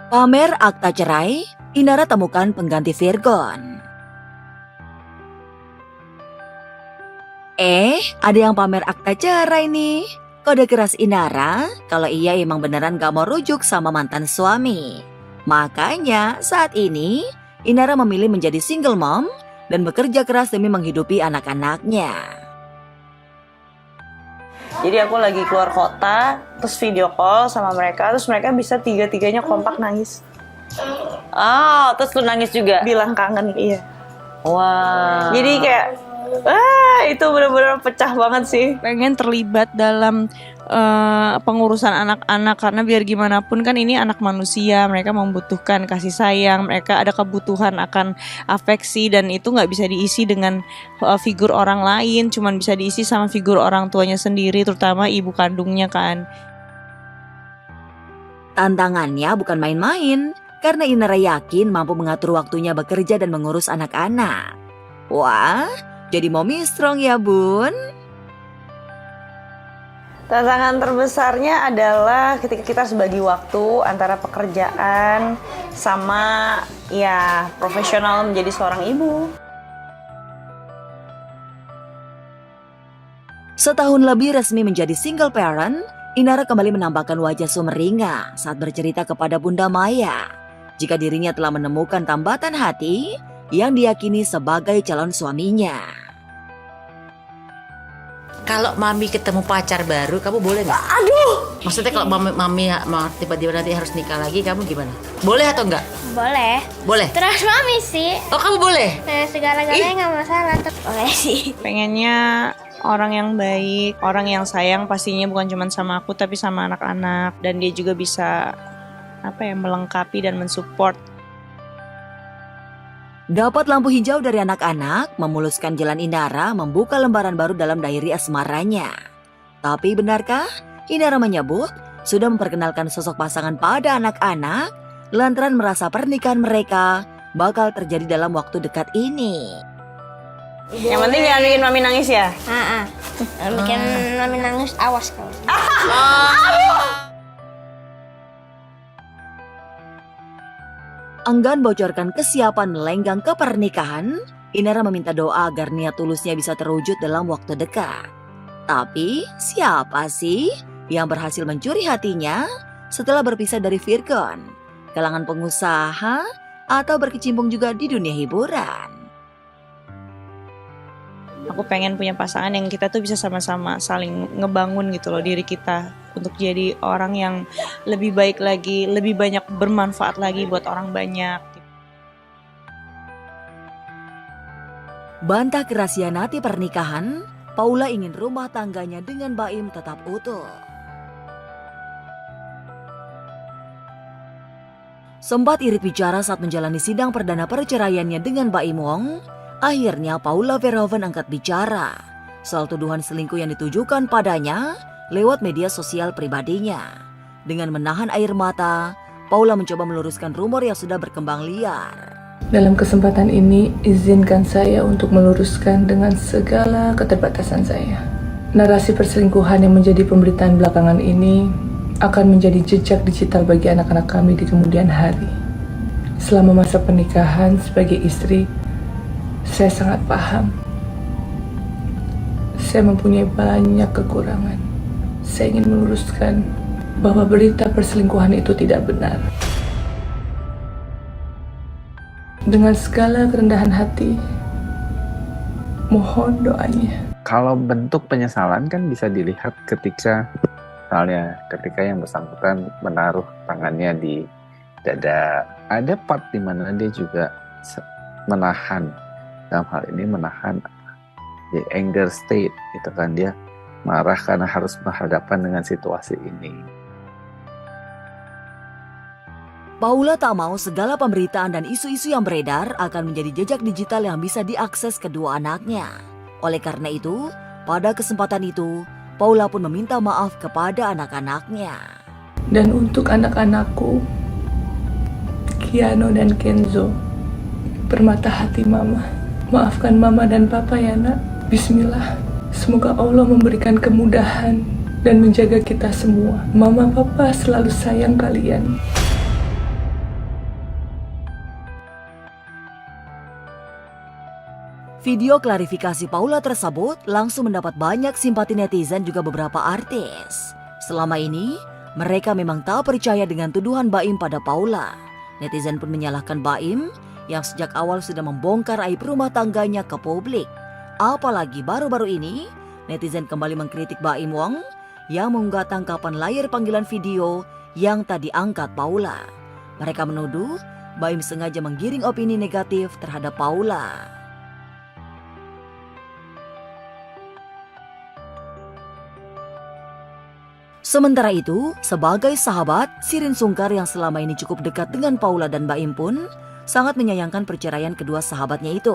Pamer akta cerai, Inara temukan pengganti Virgon. Ada yang pamer akta cerai nih. Kode keras Inara kalau ia emang beneran gak mau rujuk sama mantan suami. Makanya saat ini Inara memilih menjadi single mom dan bekerja keras demi menghidupi anak-anaknya. Jadi aku lagi keluar kota, terus video call sama mereka, terus mereka bisa tiga-tiganya kompak nangis. Terus lu nangis juga? Bilang kangen, iya. Wah. Jadi kayak, itu benar-benar pecah banget sih. Pengen terlibat dalam pengurusan anak-anak, karena biar gimana pun kan ini anak manusia, mereka membutuhkan kasih sayang, mereka ada kebutuhan akan afeksi, dan itu nggak bisa diisi dengan figur orang lain, cuman bisa diisi sama figur orang tuanya sendiri, terutama ibu kandungnya kan. Tantangannya bukan main-main, karena Inara yakin mampu mengatur waktunya bekerja dan mengurus anak-anak. Wah, jadi mommy strong ya bun? Tantangan terbesarnya adalah ketika kita harus bagi waktu antara pekerjaan sama ya profesional menjadi seorang ibu. Setahun lebih resmi menjadi single parent, Inara kembali menampakkan wajah sumringah saat bercerita kepada Bunda Maya jika dirinya telah menemukan tambatan hati yang diyakini sebagai calon suaminya. Kalau mami ketemu pacar baru, kamu boleh nggak? Aduh. Maksudnya kalau mami tiba-tiba nanti harus nikah lagi, kamu gimana? Boleh atau enggak? Boleh. Boleh. Terus mami sih. Oh, kamu boleh? Segala-galanya nggak masalah. Boleh sih. Pengennya orang yang baik, orang yang sayang pastinya bukan cuma sama aku tapi sama anak-anak, dan dia juga bisa melengkapi dan mensupport. Dapat lampu hijau dari anak-anak, memuluskan jalan Inara membuka lembaran baru dalam diary asmaranya. Tapi benarkah Inara menyebut sudah memperkenalkan sosok pasangan pada anak-anak lantaran merasa pernikahan mereka bakal terjadi dalam waktu dekat ini? Yang penting jangan bikin mami nangis ya. Bikin mami nangis, awas kau. Enggan bocorkan kesiapan melenggang ke pernikahan, Inara meminta doa agar niat tulusnya bisa terwujud dalam waktu dekat. Tapi siapa sih yang berhasil mencuri hatinya setelah berpisah dari Virgon? Kalangan pengusaha atau berkecimpung juga di dunia hiburan? Aku pengen punya pasangan yang kita tuh bisa sama-sama saling ngebangun gitu loh diri kita untuk jadi orang yang lebih baik lagi, lebih banyak bermanfaat lagi buat orang banyak. Bantah kerahasiaanati pernikahan, Paula ingin rumah tangganya dengan Baim tetap utuh. Sempat irit bicara saat menjalani sidang perdana perceraiannya dengan Baim Wong, akhirnya Paula Verhoeven angkat bicara soal tuduhan selingkuh yang ditujukan padanya lewat media sosial pribadinya. Dengan menahan air mata, Paula mencoba meluruskan rumor yang sudah berkembang liar. Dalam kesempatan ini, izinkan saya untuk meluruskan dengan segala keterbatasan saya. Narasi perselingkuhan yang menjadi pemberitaan belakangan ini akan menjadi jejak digital bagi anak-anak kami di kemudian hari. Selama masa pernikahan sebagai istri, saya sangat paham. Saya mempunyai banyak kekurangan. Saya ingin meluruskan bahwa berita perselingkuhan itu tidak benar. Dengan segala kerendahan hati, mohon doanya. Kalau bentuk penyesalan kan bisa dilihat ketika yang bersangkutan menaruh tangannya di dada. Ada part di mana dia juga menahan, dalam hal ini menahan the anger state, itu kan dia marah karena harus berhadapan dengan situasi ini. Paula tak mau segala pemberitaan dan isu-isu yang beredar akan menjadi jejak digital yang bisa diakses kedua anaknya. Oleh karena itu, pada kesempatan itu, Paula pun meminta maaf kepada anak-anaknya. Dan untuk anak-anakku, Kiano dan Kenzo, permata hati mama, maafkan mama dan papa ya nak. Bismillah. Semoga Allah memberikan kemudahan dan menjaga kita semua. Mama papa selalu sayang kalian. Video klarifikasi Paula tersebut langsung mendapat banyak simpati netizen juga beberapa artis. Selama ini, mereka memang tak percaya dengan tuduhan Baim pada Paula. Netizen pun menyalahkan Baim yang sejak awal sudah membongkar aib rumah tangganya ke publik. Apalagi baru-baru ini, netizen kembali mengkritik Baim Wong yang mengunggah tangkapan layar panggilan video yang tak diangkat Paula. Mereka menuduh Baim sengaja menggiring opini negatif terhadap Paula. Sementara itu, sebagai sahabat, Shirin Sungkar yang selama ini cukup dekat dengan Paula dan Baim pun sangat menyayangkan perceraian kedua sahabatnya itu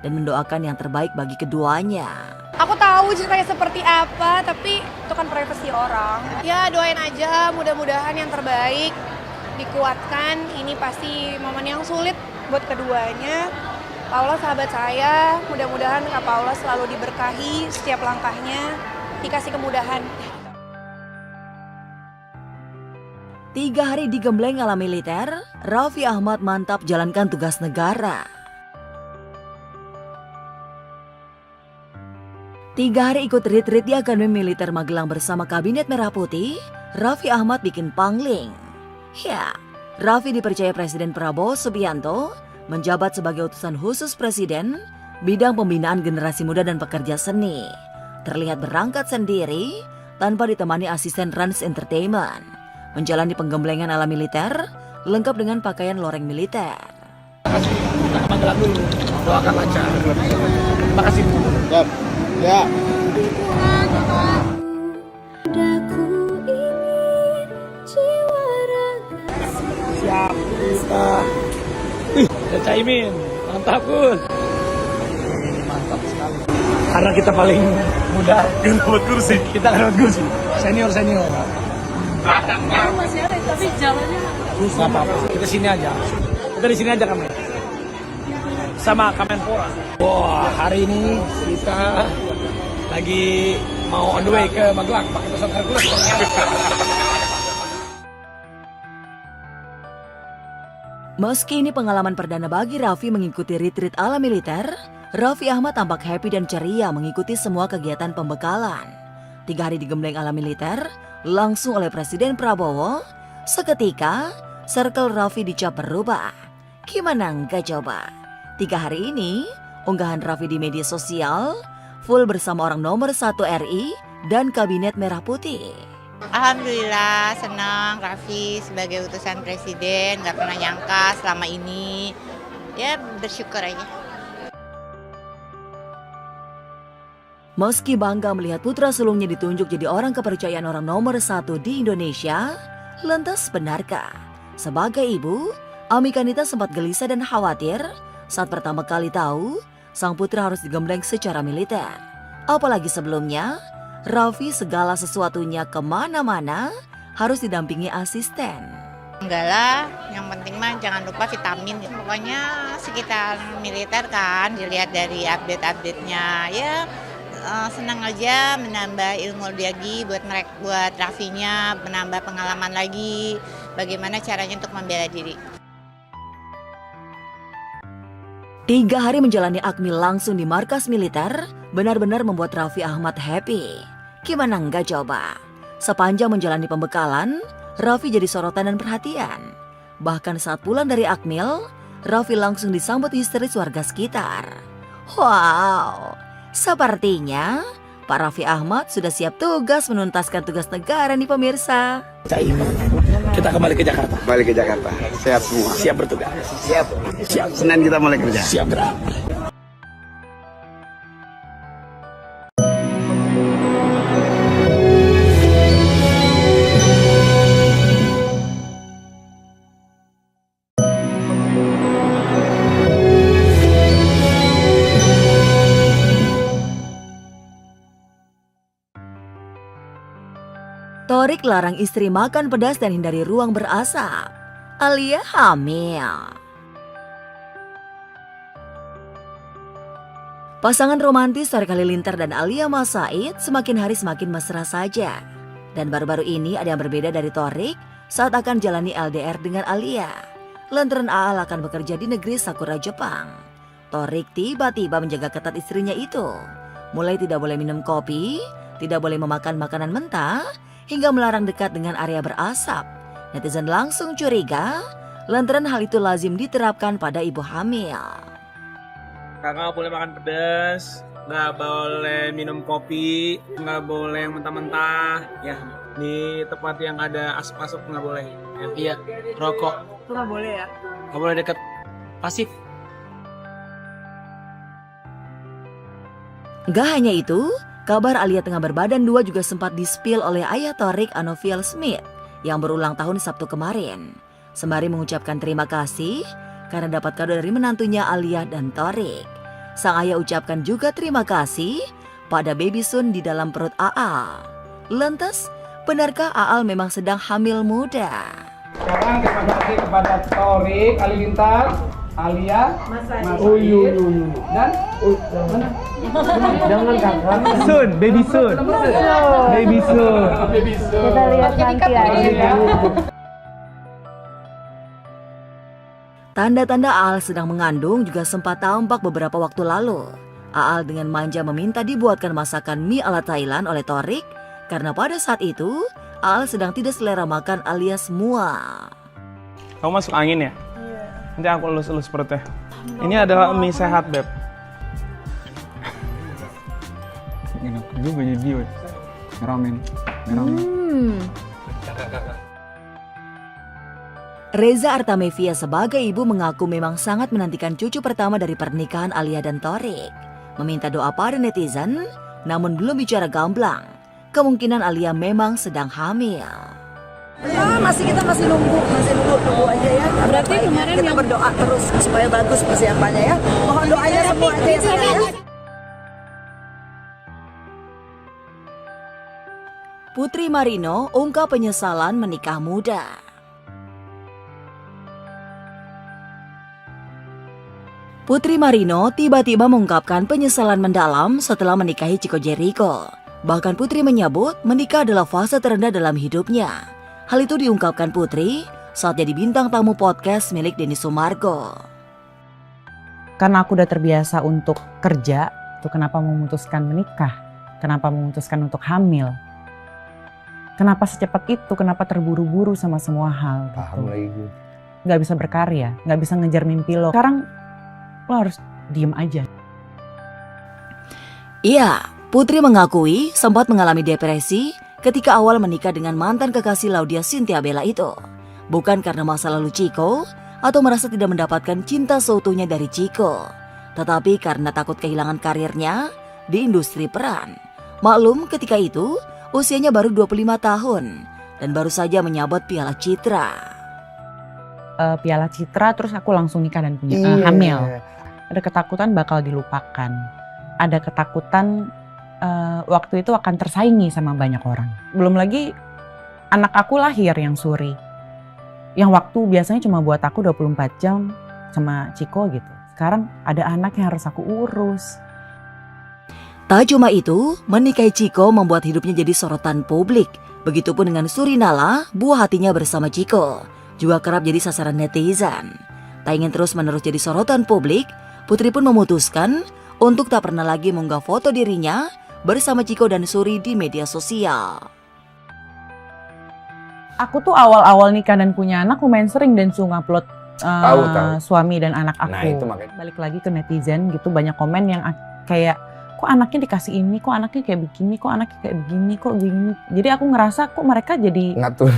dan mendoakan yang terbaik bagi keduanya. Aku tahu ceritanya seperti apa, tapi itu kan privasi orang. Ya doain aja, mudah-mudahan yang terbaik, dikuatkan. Ini pasti momen yang sulit buat keduanya. Paula sahabat saya, mudah-mudahan Kak Paula selalu diberkahi setiap langkahnya, dikasih kemudahan. 3 hari digembleng ala militer, Raffi Ahmad mantap jalankan tugas negara. 3 hari ikut retreat di Akademi Militer Magelang bersama Kabinet Merah Putih, Raffi Ahmad bikin pangling. Ya, Raffi dipercaya Presiden Prabowo Subianto menjabat sebagai utusan khusus Presiden bidang pembinaan generasi muda dan pekerja seni. Terlihat berangkat sendiri tanpa ditemani asisten Rans Entertainment, menjalani penggemblengan ala militer lengkap dengan pakaian loreng militer. Magelang dulu, doakan lancar. Terima kasih. Siap. Ya. Siap. Kita Caimin, mantap Gus. Mantap sekali. Karena kita paling muda, kita dapat kursi. Kita dapat kursi. Senior. Masih ada, tapi jalannya Nggak apa-apa, kita sini aja. Kita di sini aja kami. Sama Kemenpora. Wah, hari ini kita lagi mau on the way ke Magelang pakai pesawat Hercules. Meski ini pengalaman perdana bagi Raffi mengikuti retreat ala militer, Raffi Ahmad tampak happy dan ceria mengikuti semua kegiatan pembekalan. 3 hari digembleng ala militer, langsung oleh Presiden Prabowo, seketika circle Raffi dicap berubah. Gimana enggak coba? 3 hari ini, unggahan Raffi di media sosial full bersama orang nomor 1 RI dan Kabinet Merah Putih. Alhamdulillah senang Raffi sebagai utusan Presiden, gak pernah nyangka selama ini, ya bersyukur aja. Meski bangga melihat putra sulungnya ditunjuk jadi orang kepercayaan orang nomor 1 di Indonesia, lantas benarkah? Sebagai ibu, Ami Kanita sempat gelisah dan khawatir saat pertama kali tahu sang putra harus digembleng secara militer. Apalagi sebelumnya, Raffi segala sesuatunya kemana-mana harus didampingi asisten. Enggak lah, yang penting mah jangan lupa vitamin. Pokoknya sekitar militer kan, dilihat dari update-update-nya, ya senang aja menambah ilmu lagi buat Raffinya, menambah pengalaman lagi, bagaimana caranya untuk membela diri. 3 hari menjalani akmil langsung di markas militer benar-benar membuat Raffi Ahmad happy. Gimana enggak coba? Sepanjang menjalani pembekalan, Raffi jadi sorotan dan perhatian. Bahkan saat pulang dari akmil, Raffi langsung disambut histeris warga sekitar. Wow, sepertinya Pak Raffi Ahmad sudah siap tugas menuntaskan tugas negara nih pemirsa. Caimin, kita kembali ke Jakarta. Balik ke Jakarta, sehat semua. Siap bertugas. Siap. Senin kita mulai kerja. Siap gerak. Torik larang istri makan pedas dan hindari ruang berasap. Alia hamil. Pasangan romantis Torik Halilintar dan Alia Mas Said semakin hari semakin mesra saja. Dan baru-baru ini ada yang berbeda dari Torik saat akan jalani LDR dengan Alia. Lantaran Aal akan bekerja di negeri Sakura Jepang. Torik tiba-tiba menjaga ketat istrinya itu. Mulai tidak boleh minum kopi, tidak boleh memakan makanan mentah, hingga melarang dekat dengan area berasap. Netizen langsung curiga, lantaran hal itu lazim diterapkan pada ibu hamil. Kakak nggak boleh makan pedas, nggak boleh minum kopi, nggak boleh mentah-mentah. Ya, di tempat yang ada asap masuk nggak boleh. Ya, iya, rokok. Itu nggak boleh ya? Nggak boleh deket pasif. Gak hanya itu, kabar Alia tengah berbadan dua juga sempat di-spill oleh ayah Torik, Anoviel Smith, yang berulang tahun Sabtu kemarin. Sembari mengucapkan terima kasih karena dapat kado dari menantunya Alia dan Torik. Sang ayah ucapkan juga terima kasih pada baby Sun di dalam perut Aal. Lantas, benarkah Aal memang sedang hamil muda? Sekarang terima kasih kepada Torik, Halilintar, Alia, Mas Uyu, dan jangan kakak. Sun, baby Sun. Baby Sun. Kita lihat nanti aja. Tanda-tanda Aal sedang mengandung juga sempat tampak beberapa waktu lalu. Aal dengan manja meminta dibuatkan masakan mie ala Thailand oleh Torik karena pada saat itu Aal sedang tidak selera makan alias mual. Kamu masuk angin ya? Iya. Nanti aku elus-elus perutnya. Ini adalah mie sehat, Beb. Enak juga jadi weh. Ramen. Reza Artamevia sebagai ibu mengaku memang sangat menantikan cucu pertama dari pernikahan Alia dan Torik. Meminta doa pada netizen, namun belum bicara gamblang. Kemungkinan Alia memang sedang hamil. Ya, kita masih nunggu aja ya. Berarti kemarin kita berdoa terus supaya bagus persiapannya ya. Mohon doanya semua aja ya. Putri Marino ungkap penyesalan menikah muda. Putri Marino tiba-tiba mengungkapkan penyesalan mendalam setelah menikahi Chico Jericho. Bahkan Putri menyebut menikah adalah fase terendah dalam hidupnya. Hal itu diungkapkan Putri saat jadi bintang tamu podcast milik Denny Sumargo. Karena aku udah terbiasa untuk kerja, itu kenapa memutuskan menikah? Kenapa memutuskan untuk hamil? Kenapa secepat itu? Kenapa terburu-buru sama semua hal? Paham lagi gue. Gak bisa berkarya, gak bisa ngejar mimpi lo. Sekarang lo harus diem aja. Iya, Putri mengakui sempat mengalami depresi ketika awal menikah dengan mantan kekasih Laudia Cynthia Bella itu. Bukan karena masa lalu Chico atau merasa tidak mendapatkan cinta seutuhnya dari Chico, tetapi karena takut kehilangan karirnya di industri peran. Maklum ketika itu usianya baru 25 tahun dan baru saja menyabot Piala Citra. Piala Citra terus aku langsung nikah dan punya hamil. Ada ketakutan bakal dilupakan. Ada ketakutan waktu itu akan tersaingi sama banyak orang. Belum lagi anak aku lahir yang suri. Yang waktu biasanya cuma buat aku 24 jam sama Chico gitu. Sekarang ada anak yang harus aku urus. Tak cuma itu, menikahi Chico membuat hidupnya jadi sorotan publik. Begitupun dengan Surinala, buah hatinya bersama Chico. Juga kerap jadi sasaran netizen. Tak ingin terus-menerus jadi sorotan publik, Putri pun memutuskan untuk tak pernah lagi mengunggah foto dirinya bersama Chico dan Suri di media sosial. Aku tuh awal-awal nikah dan punya anak lumayan sering dan suka upload suami dan anak aku. Nah, itu makanya. Balik lagi ke netizen gitu, banyak komen yang kayak kok anaknya dikasih ini, kok anaknya kayak begini, kok anaknya kayak begini, kok begini. Jadi aku ngerasa kok mereka jadi ngatur.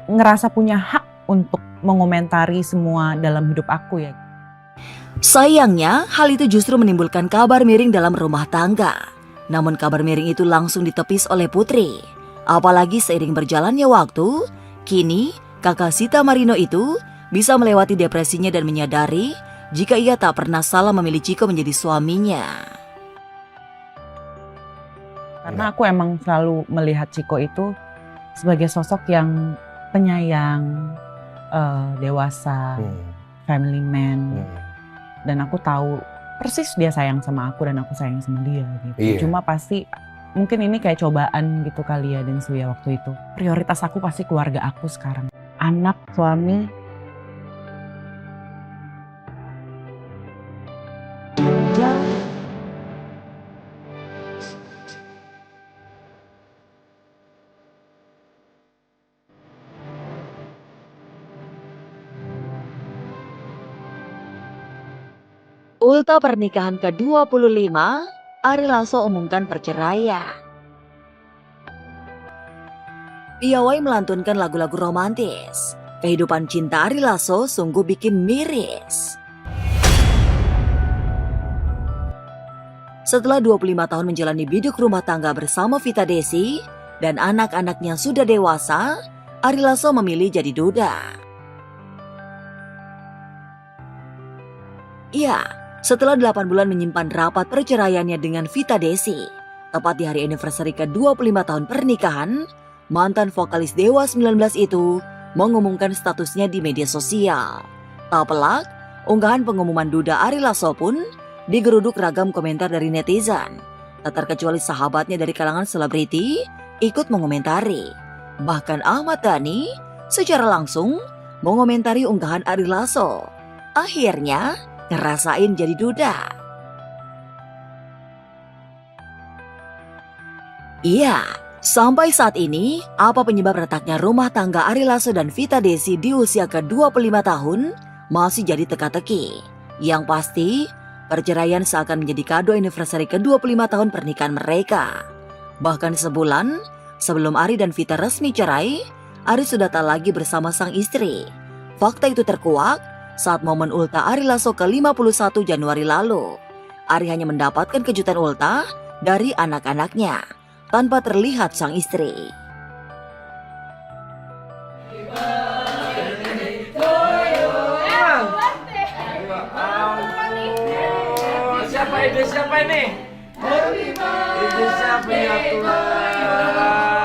ngerasa punya hak untuk mengomentari semua dalam hidup aku ya. Sayangnya, hal itu justru menimbulkan kabar miring dalam rumah tangga. Namun kabar miring itu langsung ditepis oleh Putri. Apalagi seiring berjalannya waktu, kini kakak Sita Marino itu bisa melewati depresinya dan menyadari jika ia tak pernah salah memilih Chico menjadi suaminya. Karena aku emang selalu melihat Chico itu sebagai sosok yang penyayang, dewasa, family man. Dan aku tahu persis dia sayang sama aku dan aku sayang sama dia gitu. Iya. Cuma pasti mungkin ini kayak cobaan gitu kali ya dan Suya waktu itu. Prioritas aku pasti keluarga aku sekarang. Anak, suami. ulta pernikahan ke-25, Ari Lasso umumkan perceraian. Piawai melantunkan lagu-lagu romantis. Kehidupan cinta Ari Lasso sungguh bikin miris. Setelah 25 tahun menjalani biduk rumah tangga bersama Vita Desi dan anak-anaknya sudah dewasa, Ari Lasso memilih jadi duda. Ya, setelah 8 bulan menyimpan rapat perceraiannya dengan Vita Desi, tepat di hari anniversary ke-25 tahun pernikahan, mantan vokalis Dewa 19 itu mengumumkan statusnya di media sosial. Tak pelak, unggahan pengumuman duda Ari Lasso pun digeruduk ragam komentar dari netizen. Tak terkecuali sahabatnya dari kalangan selebriti ikut mengomentari. Bahkan Ahmad Dhani secara langsung mengomentari unggahan Ari Lasso. Akhirnya ngerasain jadi duda. Iya, sampai saat ini apa penyebab retaknya rumah tangga Ari Lasso dan Vita Desi di usia ke-25 tahun masih jadi teka-teki. Yang pasti, perceraian seakan menjadi kado anniversary ke-25 tahun pernikahan mereka. Bahkan sebulan sebelum Ari dan Vita resmi cerai, Ari sudah tak lagi bersama sang istri. Fakta itu terkuak saat momen ulta Ari Lasso ke-51 Januari lalu. Ari hanya mendapatkan kejutan ulta dari anak-anaknya, tanpa terlihat sang istri. Siapa ini? Ide siapa ya Tuhan?